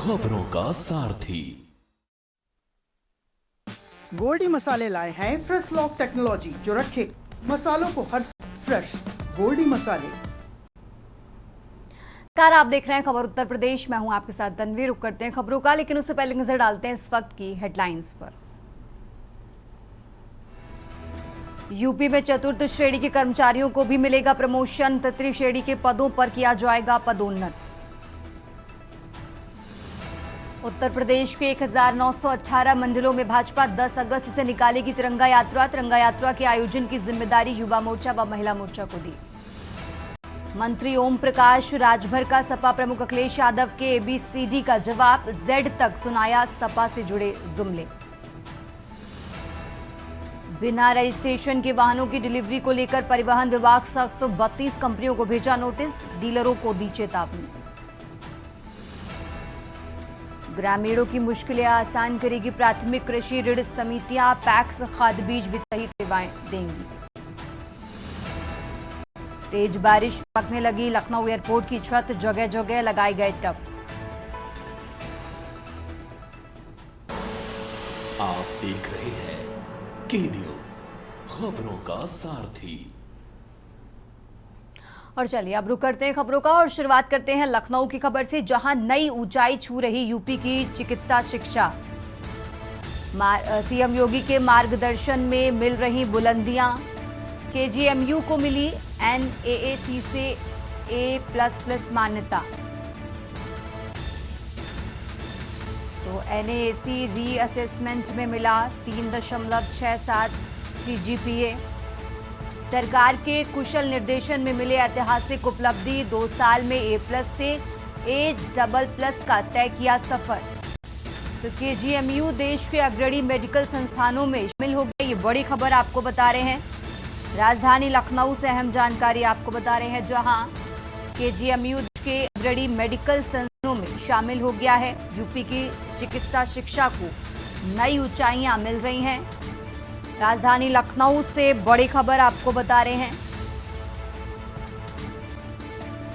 खबरों का सारथी। गोल्डी मसाले लाए हैं फ्रेश लॉक टेक्नोलॉजी जो रखे मसालों को हर फ्रेश। गोल्डी मसाले। कार आप देख रहे हैं खबर उत्तर प्रदेश। मैं हूं आपके साथ तनवीर। रुक करते हैं खबरों का, लेकिन उससे पहले नजर डालते हैं इस वक्त की हेडलाइंस पर। यूपी में चतुर्थ श्रेणी के कर्मचारियों को भी मिलेगा प्रमोशन। तृतीय श्रेणी के पदों पर किया जाएगा पदोन्नत। उत्तर प्रदेश के 1918 मंडलों में भाजपा 10 अगस्त से निकालेगी तिरंगा यात्रा। तिरंगा यात्रा के आयोजन की जिम्मेदारी युवा मोर्चा व महिला मोर्चा को दी। मंत्री ओम प्रकाश राजभर का सपा प्रमुख अखिलेश यादव के ABCD का जवाब। Z तक सुनाया सपा से जुड़े जुमले। बिना रजिस्ट्रेशन के वाहनों की डिलीवरी को लेकर परिवहन विभाग सख्त। 32 कंपनियों को भेजा नोटिस। डीलरों को दी चेतावनी। ग्रामीणों की मुश्किलें आसान करेगी प्राथमिक कृषि ऋण समितियां। पैक्स खाद बीज वित्तीय सेवाएं देंगी। तेज बारिश पकने लगी लखनऊ एयरपोर्ट की छत। जगह जगह लगाए गए टब। आप देख रहे हैं के न्यूज, खबरों का सारथी। और चलिए अब रुक करते हैं खबरों का और शुरुआत करते हैं लखनऊ की खबर से, जहां नई ऊंचाई छू रही यूपी की चिकित्सा शिक्षा। सीएम योगी के मार्गदर्शन में मिल रही बुलंदियां। KGMU को मिली NAAC से A++ मान्यता। तो NAAC रीअसेसमेंट में मिला 3.67 CGPA। सरकार के कुशल निर्देशन में मिले ऐतिहासिक उपलब्धि। 2 साल में A+ से A++ का तय किया सफर। तो KGMU देश के अग्रणी मेडिकल संस्थानों में शामिल हो गया। ये बड़ी खबर आपको बता रहे हैं। राजधानी लखनऊ से अहम जानकारी आपको बता रहे हैं, जहां KGMU देश के अग्रणी मेडिकल संस्थानों में शामिल हो गया है। यूपी की चिकित्सा शिक्षा को नई ऊंचाइयां मिल रही हैं। राजधानी लखनऊ से बड़ी खबर आपको बता रहे हैं।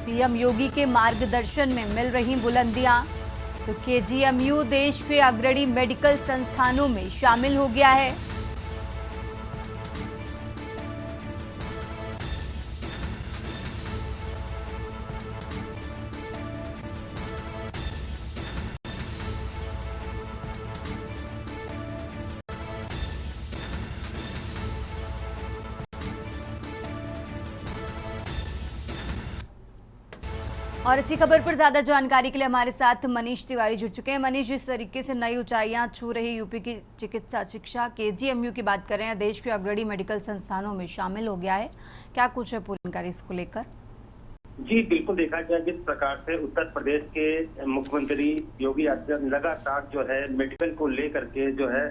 सीएम योगी के मार्गदर्शन में मिल रही बुलंदियां। तो KGMU देश के अग्रणी मेडिकल संस्थानों में शामिल हो गया है। और इसी खबर पर ज्यादा जानकारी के लिए हमारे साथ मनीष तिवारी जुड़ चुके हैं। मनीष, जिस तरीके से नई ऊंचाइयां छू रही यूपी की चिकित्सा शिक्षा, KGMU की बात कर रहे हैं, देश के अग्रणी मेडिकल संस्थानों में शामिल हो गया है, क्या कुछ है पूरी जानकारी इसको लेकर? जी बिल्कुल, देखा जाए जिस प्रकार से उत्तर प्रदेश के मुख्यमंत्री योगी आदित्यनाथ लगातार जो है मेडिकल को लेकर के जो है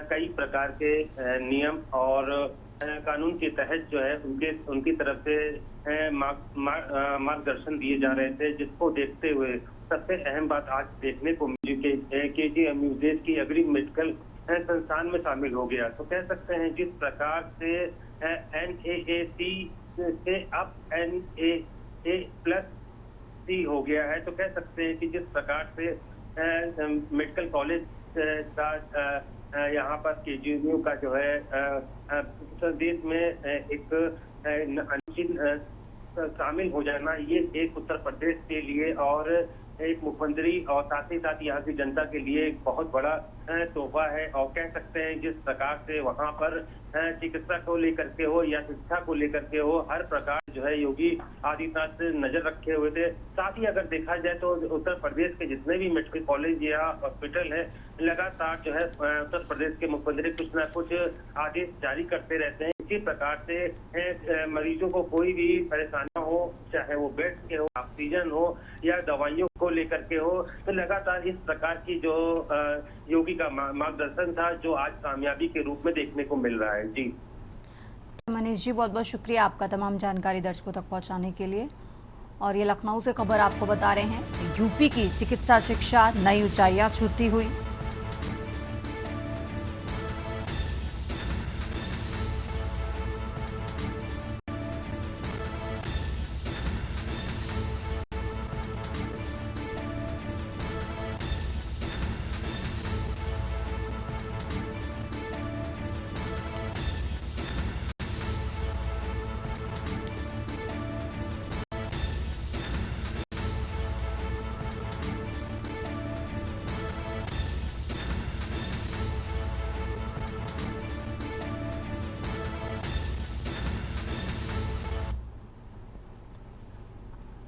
कई प्रकार के नियम और कानून के तहत जो है उनकी तरफ से मार्गदर्शन दिए जा रहे थे, जिसको देखते हुए सबसे अहम बात आज देखने को मिली कि KGMU देश की अग्रणी मेडिकल संस्थान में शामिल हो गया। तो कह सकते हैं जिस प्रकार से NAAC से अब NAA+C हो गया है, तो कह सकते हैं कि जिस प्रकार से मेडिकल कॉलेज का यहाँ पर KGMU का जो है देश में एक शामिल हो जाना, ये एक उत्तर प्रदेश के लिए और एक मुख्यमंत्री और साथ ही साथ यहाँ की जनता के लिए एक बहुत बड़ा तोहफा है। और कह सकते हैं जिस प्रकार से वहाँ पर चिकित्सा को लेकर के हो या शिक्षा को लेकर के हो, हर प्रकार जो है योगी आदित्यनाथ नजर रखे हुए थे। साथ ही अगर देखा जाए तो उत्तर प्रदेश के जितने भी मेडिकल कॉलेज या हॉस्पिटल है, लगातार जो है उत्तर प्रदेश के मुख्यमंत्री कुछ ना कुछ आदेश जारी करते रहते हैं। इसी प्रकार से मरीजों को कोई भी परेशानी हो, चाहे वो बेड के हो, ऑक्सीजन हो या दवाइयों को लेकर के हो, तो लगातार इस प्रकार की जो योगी का मार्गदर्शन था, जो आज कामयाबी के रूप में देखने को मिल रहा है। जी मनीष जी, बहुत बहुत शुक्रिया आपका तमाम जानकारी दर्शकों तक पहुंचाने के लिए। और ये लखनऊ से खबर आपको बता रहे हैं, यूपी की चिकित्सा शिक्षा नई ऊंचाइयां छूती हुई।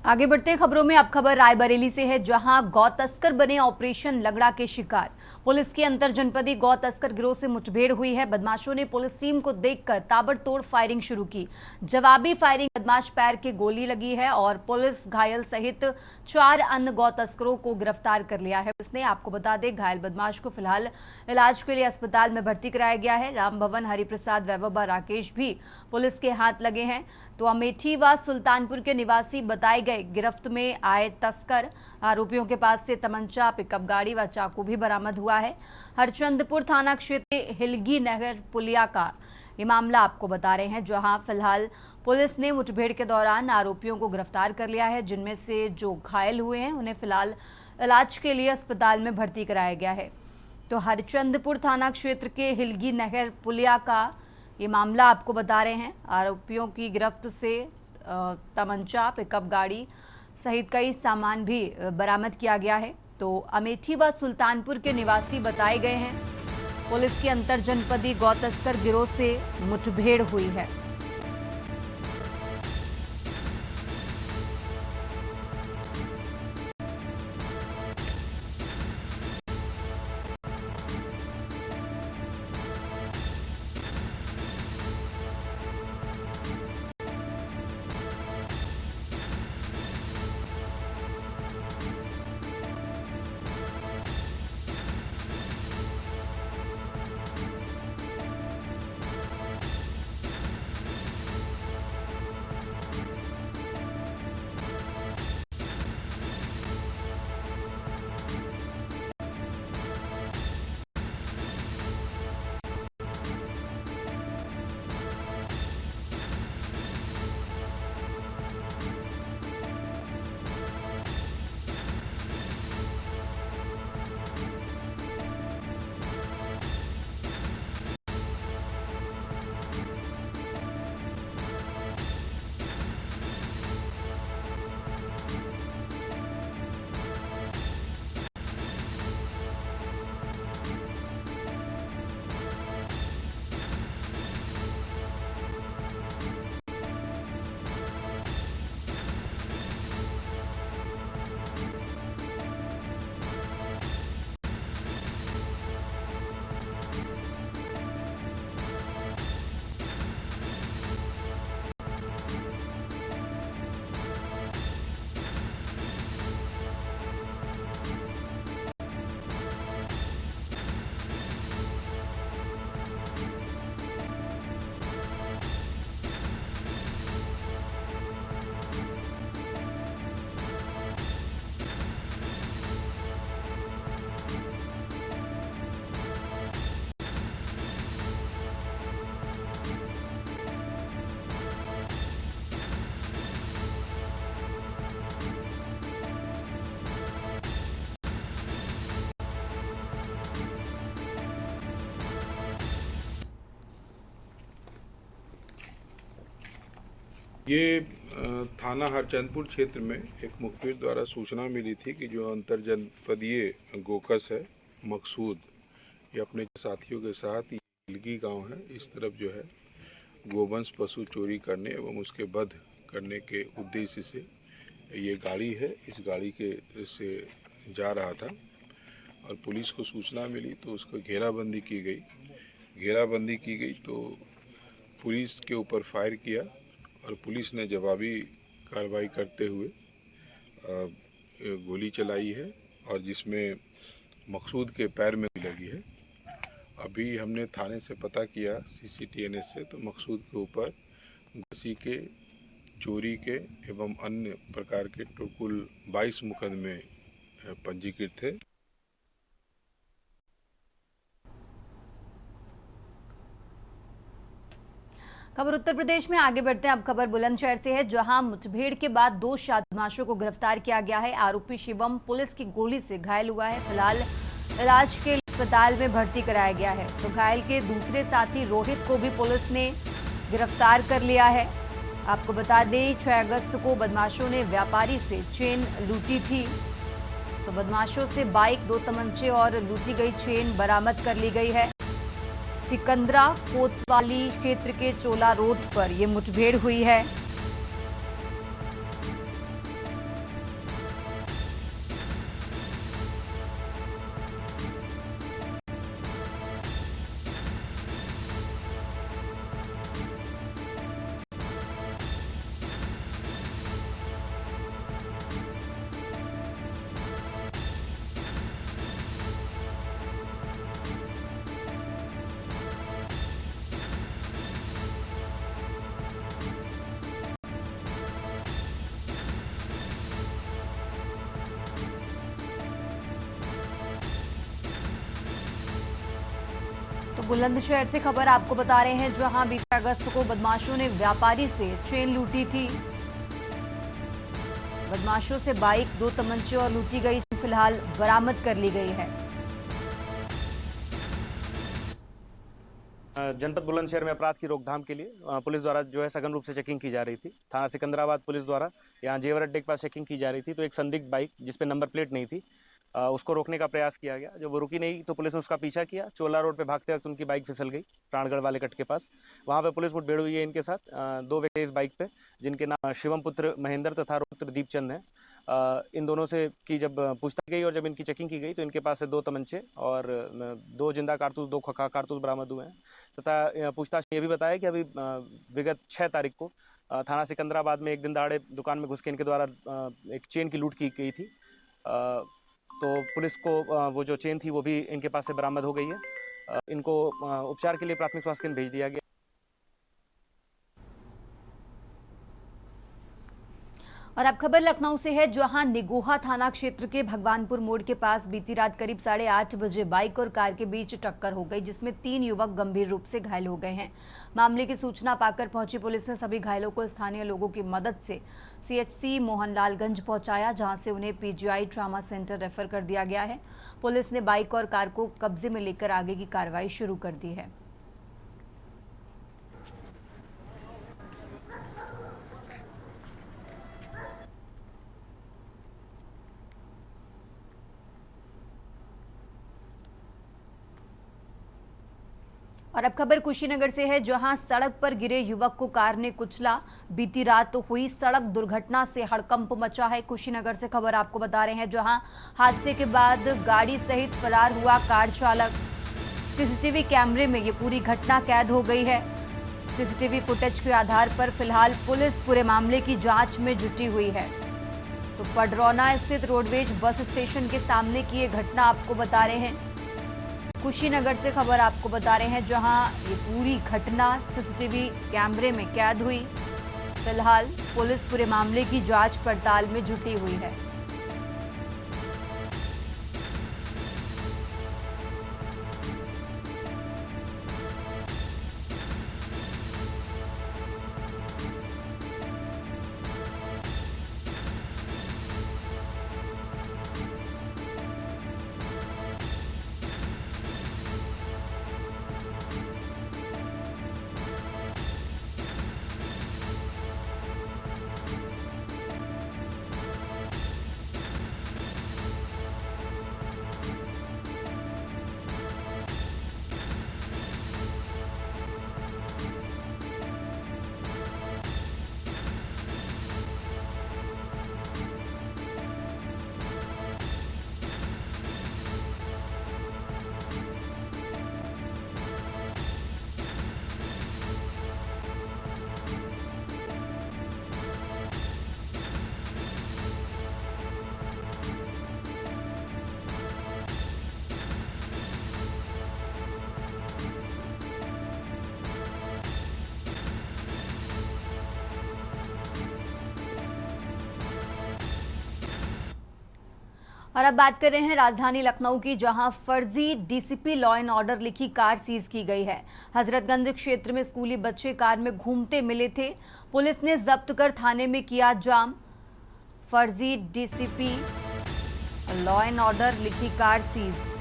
आगे बढ़ते खबरों में अब खबर रायबरेली से है, जहां गौ तस्कर बने ऑपरेशन लंगड़ा के शिकार। पुलिस की अंतरजनपदी गौ तस्कर गिरोह से मुठभेड़ हुई है। बदमाशों ने पुलिस टीम को देखकर ताबड़तोड़ फायरिंग शुरू की। जवाबी फायरिंग बदमाश पैर के गोली लगी है और पुलिस घायल सहित 4 अन्य गौ तस्करों को गिरफ्तार कर लिया है। उसने आपको बता दें, घायल बदमाश को फिलहाल इलाज के लिए अस्पताल में भर्ती कराया गया है। राम भवन, हरिप्रसाद, वैभव, राकेश भी पुलिस के हाथ लगे हैं। तो अमेठी व सुल्तानपुर के निवासी बताए गए गिरफ्त में आए तस्कर। आरोपियों के पास से तमंचा, पिकअप गाड़ी व चाकू भी बरामद हुआ है। हरचंदपुर थाना क्षेत्र हिलगी नहर पुलिया का ये मामला आपको बता रहे हैं, जहां फिलहाल पुलिस ने मुठभेड़ के दौरान आरोपियों को गिरफ्तार कर लिया है, जिनमें से जो घायल हुए हैं उन्हें फिलहाल इलाज के लिए अस्पताल में भर्ती कराया गया है। तो हरचंदपुर थाना क्षेत्र के हिलगी नहर पुलिया का ये मामला आपको बता रहे हैं। आरोपियों की गिरफ्त से तमंचा, पिकअप गाड़ी सहित कई सामान भी बरामद किया गया है। तो अमेठी व सुल्तानपुर के निवासी बताए गए हैं। पुलिस की अंतरजनपदी गौ तस्कर गिरोह से मुठभेड़ हुई है। ये थाना हरचंदपुर क्षेत्र में एक मुखबिर द्वारा सूचना मिली थी कि जो अंतरजनपदीय गोकस है मकसूद, ये अपने साथियों के साथ हिलगी गांव है, इस तरफ जो है गोवंश पशु चोरी करने एवं उसके वध करने के उद्देश्य से ये गाड़ी है, इस गाड़ी के से जा रहा था और पुलिस को सूचना मिली तो उसको घेराबंदी की गई। तो पुलिस के ऊपर फायर किया और पुलिस ने जवाबी कार्रवाई करते हुए गोली चलाई है और जिसमें मकसूद के पैर में लगी है। अभी हमने थाने से पता किया CCTNS से, तो मकसूद के ऊपर घसी के, चोरी के एवं अन्य प्रकार के कुल 22 मुकदमे पंजीकृत थे। खबर उत्तर प्रदेश में आगे बढ़ते हैं। अब खबर बुलंदशहर से है, जहां मुठभेड़ के बाद 2 बदमाशों को गिरफ्तार किया गया है। आरोपी शिवम पुलिस की गोली से घायल हुआ है, फिलहाल इलाज के लिए अस्पताल में भर्ती कराया गया है। तो घायल के दूसरे साथी रोहित को भी पुलिस ने गिरफ्तार कर लिया है। आपको बता दें, 6 अगस्त को बदमाशों ने व्यापारी से चेन लूटी थी। तो बदमाशों से बाइक, 2 तमंचे और लूटी गई चेन बरामद कर ली गई है। सिकंदरा कोतवाली क्षेत्र के चोला रोड पर यह मुठभेड़ हुई है। बुलंदशहर से खबर आपको बता रहे हैं, जहां बीते अगस्त को बदमाशों ने व्यापारी से चेन लूटी थी। बदमाशों से बाइक, 2 तमंचे और लूटी गई, फिलहाल बरामद कर ली गई है। जनपद बुलंदशहर में अपराध की रोकथाम के लिए पुलिस द्वारा जो है सघन रूप से चेकिंग की जा रही थी। थाना सिकंदराबाद पुलिस द्वारा यहाँ जेवर अड्डे के पास चेकिंग की जा रही थी, तो एक संदिग्ध बाइक जिसपे नंबर प्लेट नहीं थी, उसको रोकने का प्रयास किया गया। जब वो रुकी नहीं तो पुलिस ने उसका पीछा किया। चोला रोड पे भागते वक्त उनकी बाइक फिसल गई प्राणगढ़ वाले कट के पास। वहाँ पे पुलिस मुठभेड़ हुई है इनके साथ। 2 व्यक्ति इस बाइक पे, जिनके नाम शिवम पुत्र महेंद्र तथा पुत्र दीपचंद है। इन दोनों से की जब पूछताछ गई और जब इनकी चेकिंग की गई तो इनके पास से 2 तमंचे और 2 जिंदा कारतूस, 2 खोखा कारतूस बरामद हुए हैं। तथा पूछताछ ये भी बताया कि अभी विगत 6 तारीख को थाना सिकंदराबाद में एक दिन दहाड़े दुकान में घुस के इनके द्वारा एक चेन की लूट की गई थी। तो पुलिस को वो जो चेन थी वो भी इनके पास से बरामद हो गई है। इनको उपचार के लिए प्राथमिक स्वास्थ्य केंद्र भेज दिया गया। और अब खबर लखनऊ से है, जहां निगोहा थाना क्षेत्र के भगवानपुर मोड़ के पास बीती रात करीब 8:30 बजे बाइक और कार के बीच टक्कर हो गई, जिसमें 3 युवक गंभीर रूप से घायल हो गए हैं। मामले की सूचना पाकर पहुंची पुलिस ने सभी घायलों को स्थानीय लोगों की मदद से CHC मोहनलालगंज पहुंचाया, जहां से उन्हें PGI ट्रामा सेंटर रेफर कर दिया गया है। पुलिस ने बाइक और कार को कब्जे में लेकर आगे की कार्रवाई शुरू कर दी है। और अब खबर कुशीनगर से है, जहां सड़क पर गिरे युवक को कार ने कुचला। बीती रात तो हुई सड़क दुर्घटना से हड़कंप मचा है। कुशीनगर से खबर आपको बता रहे हैं, जहां हादसे के बाद गाड़ी सहित फरार हुआ कार चालक। CCTV कैमरे में ये पूरी घटना कैद हो गई है। CCTV फुटेज के आधार पर फिलहाल पुलिस पूरे मामले की जांच में जुटी हुई है। तो पडरौना स्थित रोडवेज बस स्टेशन के सामने की ये घटना आपको बता रहे हैं। कुशीनगर से खबर आपको बता रहे हैं, जहां ये पूरी घटना CCTV कैमरे में कैद हुई। फिलहाल पुलिस पूरे मामले की जांच पड़ताल में जुटी हुई है। और अब बात कर रहे हैं राजधानी लखनऊ की, जहां फर्जी DCP लॉ एंड ऑर्डर लिखी कार सीज की गई है। हजरतगंज क्षेत्र में स्कूली बच्चे कार में घूमते मिले थे। पुलिस ने जब्त कर थाने में किया जाम। फर्जी DCP लॉ एंड ऑर्डर लिखी कार सीज।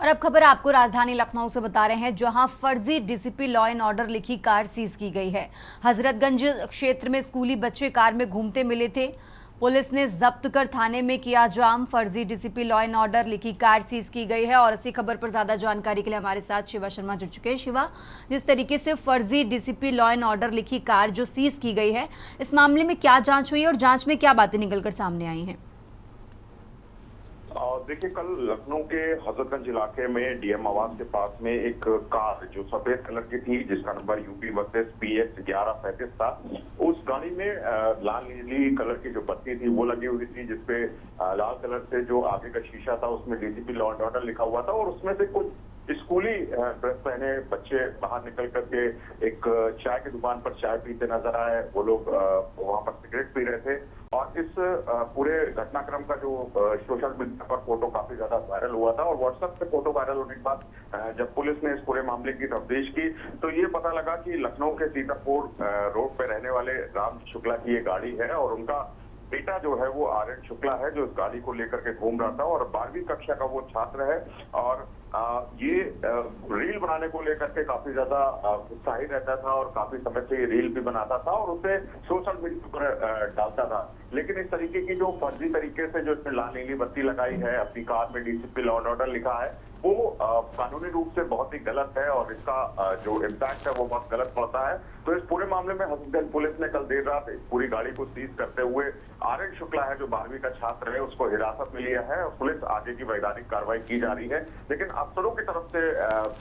और अब खबर आपको राजधानी लखनऊ से बता रहे हैं, जहां फर्जी डीसीपी लॉ एंड ऑर्डर लिखी कार सीज की गई है। हजरतगंज क्षेत्र में स्कूली बच्चे कार में घूमते मिले थे। पुलिस ने जब्त कर थाने में किया जाम। फर्जी डीसीपी लॉ एंड ऑर्डर लिखी कार सीज की गई है। और इसी खबर पर ज्यादा जानकारी के लिए हमारे साथ शिवा शर्मा जुड़ चुके हैं। शिवा, जिस तरीके से फर्जी डीसीपी लॉ एंड ऑर्डर लिखी कार जो सीज की गई है, इस मामले में क्या जांच हुई और जांच में क्या बातें निकलकर सामने आई हैं? देखिए, कल लखनऊ के हजरतगंज इलाके में डीएम आवास के पास में एक कार जो सफेद कलर की थी, जिसका नंबर यूपी वर्सेस PX 1135 था, उस गाड़ी में लाल नीली कलर की जो बत्ती थी वो लगी हुई थी, जिसपे लाल कलर से जो आगे का शीशा था उसमें डीसीपी लॉ एंड ऑर्डर लिखा हुआ था। और उसमें से कुछ स्कूली ड्रेस पहने बच्चे बाहर निकल करके एक चाय की दुकान पर चाय पीते नजर आए। वो लोग वहां पर सिगरेट पी रहे थे। और इस पूरे घटनाक्रम का जो सोशल मीडिया पर फोटो काफी ज्यादा वायरल हुआ था। और व्हाट्सएप पे फोटो वायरल होने के बाद जब पुलिस ने इस पूरे मामले की तफ्तीश की तो ये पता लगा कि लखनऊ के सीतापुर रोड पे रहने वाले राम शुक्ला की ये गाड़ी है। और उनका बेटा जो है वो आर्यन शुक्ला है, जो इस गाड़ी को लेकर के घूम रहा था। और 12वीं कक्षा का वो छात्र है। और ये रील बनाने को लेकर के काफी ज्यादा उत्साहित रहता था और काफी समय से ये रील भी बनाता था और उसे सोशल मीडिया पर डालता था। लेकिन इस तरीके की जो फर्जी तरीके से जो इसमें लाल नीली बत्ती लगाई है, अपनी कार में डीसीपी लॉ एंड ऑर्डर लिखा है, वो कानूनी रूप से बहुत ही गलत है और इसका जो इम्पैक्ट है वो बहुत गलत पड़ता है। तो इस पूरे मामले में हजरतगंज पुलिस ने कल देर रात पूरी गाड़ी को सीज करते हुए आर्यन शुक्ला है, जो 12वीं का छात्र है, उसको हिरासत में लिया है। पुलिस आगे की वैधानिक कार्रवाई की जा रही है। लेकिन अफसरों की तरफ से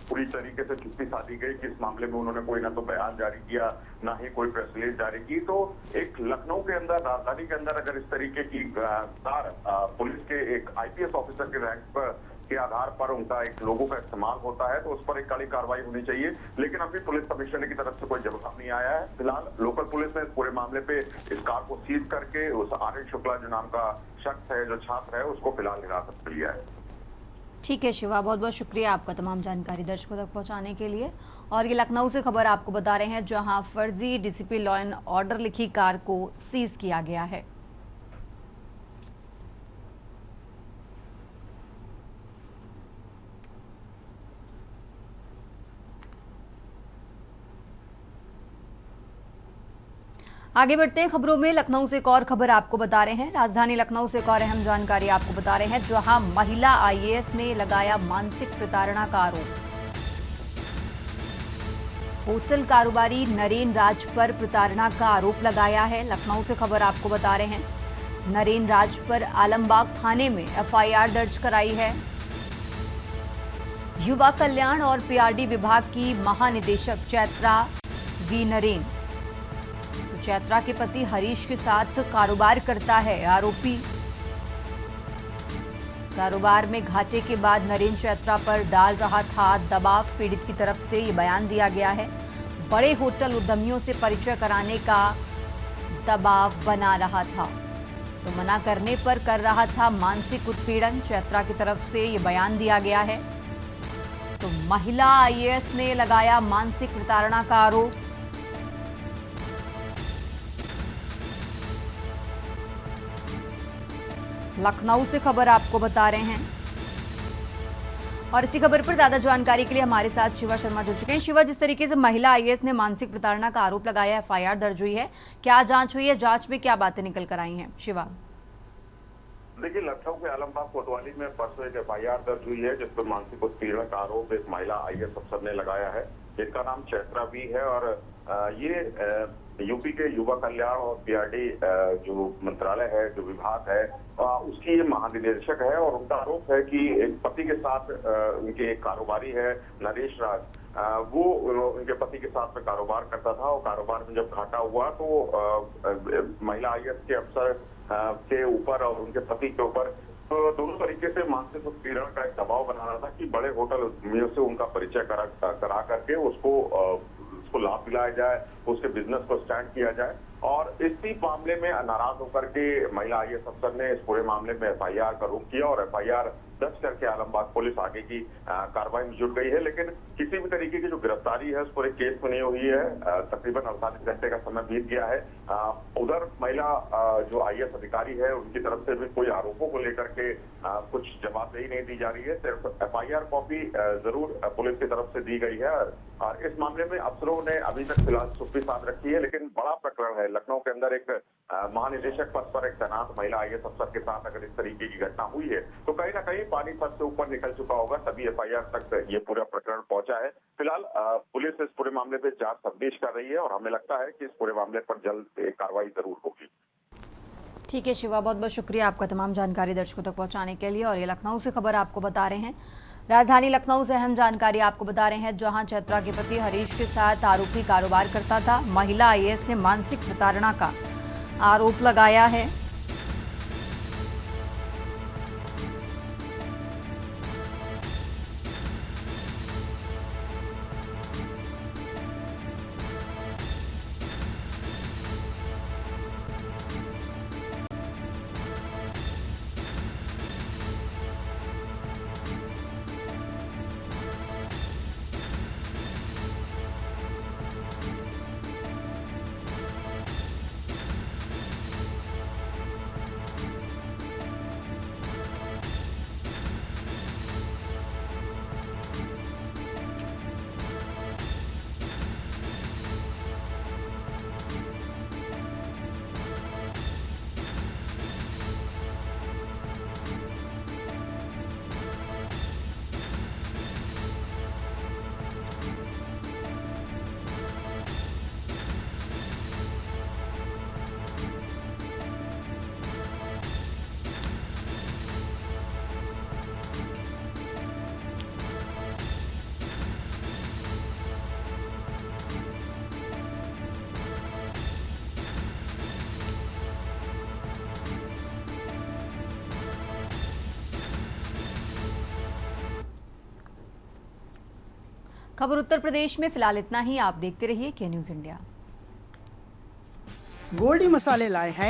पूरी तरीके से चुप्पी साधी गई कि इस मामले में उन्होंने कोई ना तो बयान जारी किया, ना ही कोई प्रेस रिलीज जारी की। तो एक लखनऊ के अंदर, राजधानी के अंदर अगर इस तरीके की कार पुलिस के एक IPS ऑफिसर के रैंक पर के आधार पर उनका एक लोगों का इस्तेमाल होता है तो उस पर एक कड़ी कार्रवाई होनी चाहिए। लेकिन अभी पुलिस कमिश्नर की तरफ से कोई जवाब नहीं आया है। फिलहाल लोकल पुलिस ने इस पूरे मामले पे इस कार को सीज करके उस आर्यन शुक्ला जो नाम का शख्स है, जो छात्र है, उसको फिलहाल हिरासत में लिया है। ठीक है शिवा, बहुत बहुत शुक्रिया आपका तमाम जानकारी दर्शकों तक पहुंचाने के लिए। और ये लखनऊ से खबर आपको बता रहे हैं, जहां फर्जी डीसीपी लॉ एंड ऑर्डर लिखी कार को सीज किया गया है। आगे बढ़ते हैं खबरों में। लखनऊ से एक और खबर आपको बता रहे हैं। राजधानी लखनऊ से एक और अहम जानकारी आपको बता रहे हैं, जहां महिला IAS ने लगाया मानसिक प्रताड़ना का आरोप। होटल कारोबारी नरेन राज पर प्रताड़ना का आरोप लगाया है। लखनऊ से खबर आपको बता रहे हैं, नरेन राज पर आलमबाग थाने में FIR दर्ज कराई है। युवा कल्याण और PRD विभाग की महानिदेशक चैत्रा V नरेन चैत्रा के पति हरीश के साथ कारोबार करता है। आरोपी कारोबार में घाटे के बाद नरेन चैत्रा पर डाल रहा था दबाव। पीड़ित की तरफ से ये बयान दिया गया है। बड़े होटल उद्यमियों से परिचय कराने का दबाव बना रहा था, तो मना करने पर कर रहा था मानसिक उत्पीड़न। चैत्रा की तरफ से ये बयान दिया गया है। तो महिला IAS ने लगाया मानसिक प्रताड़ना का आरोप। लखनऊ से खबर आपको बता रहे हैं। और इसी खबर पर ज्यादा जानकारी के लिए हमारे साथ शिवा शर्मा जुड़ चुके हैं। शिवा, जिस तरीके से महिला IAS ने मानसिक प्रताड़ना का आरोप लगाया, FIR दर्ज हुई है, क्या जांच हुई है, जांच में क्या बातें निकल कर आई हैं? शिवा, देखिए, लखनऊ के आलमबाग कोतवाली में परसों एक FIR दर्ज हुई है, जिस पर मानसिक उत्पीड़न का आरोप एक महिला IAS अफसर ने लगाया है, जिनका नाम चैत्रा V है। और ये यूपी के युवा कल्याण और PRD जो मंत्रालय है, जो विभाग है, उसकी ये महानिदेशक है। और उनका आरोप है कि एक पति के साथ उनके एक कारोबारी है नरेश राज, वो उनके पति के साथ में कारोबार करता था। और कारोबार में जब घाटा हुआ तो महिला IAS के अफसर के ऊपर और उनके पति के ऊपर तो दोनों तरीके से मानसिक उत्पीड़न का एक दबाव बना रहा था कि बड़े होटल उद्यमियों से उनका परिचय करा करके उसको लाभ दिलाया जाए, उसके बिजनेस को स्टैंड किया जाए। और इसी मामले में नाराज होकर के महिला IAS अफसर ने इस पूरे मामले में FIR का रुख किया और FIR दर्ज करके आलमबाग पुलिस आगे की कार्रवाई में जुट गई है। लेकिन किसी भी तरीके की जो गिरफ्तारी है उस पूरे केस में नहीं हुई है। तकरीबन 48 घंटे का समय बीत गया है। उधर महिला जो IAS अधिकारी है उनकी तरफ से भी कोई आरोपों को लेकर के कुछ जवाबदेही नहीं दी जा रही है। सिर्फ FIR कॉपी जरूर पुलिस की तरफ से दी गई है और इस मामले में अफसरों ने अभी तक फिलहाल चुप्पी साध रखी है। लेकिन बड़ा प्रकरण है, लखनऊ के अंदर एक महानिदेशक पद पर एक तैनात महिला IAS अफसर के साथ अगर इस तरीके की घटना हुई है तो कहीं ना कहीं पानी सर से ऊपर निकल चुका होगा, तभी FIR तक ये पूरा प्रकरण पहुंचा है। फिलहाल पुलिस इस पूरे मामले पे जांच तफ्तीश कर रही है और हमें लगता है कि इस पूरे मामले पर जल्द एक कार्रवाई जरूर होगी। ठीक है शिवा, बहुत बहुत शुक्रिया आपका तमाम जानकारी दर्शकों तक पहुंचाने के लिए। और ये लखनऊ से खबर आपको बता रहे हैं, राजधानी लखनऊ से अहम जानकारी आपको बता रहे हैं, जहां चैत्रा के पति हरीश के साथ आरोपी कारोबार करता था। महिला IAS ने मानसिक प्रताड़ना का आरोप लगाया है। खबर उत्तर प्रदेश में फिलहाल इतना ही। आप देखते रहिए के न्यूज़ इंडिया। गोल्डी मसाले लाए हैं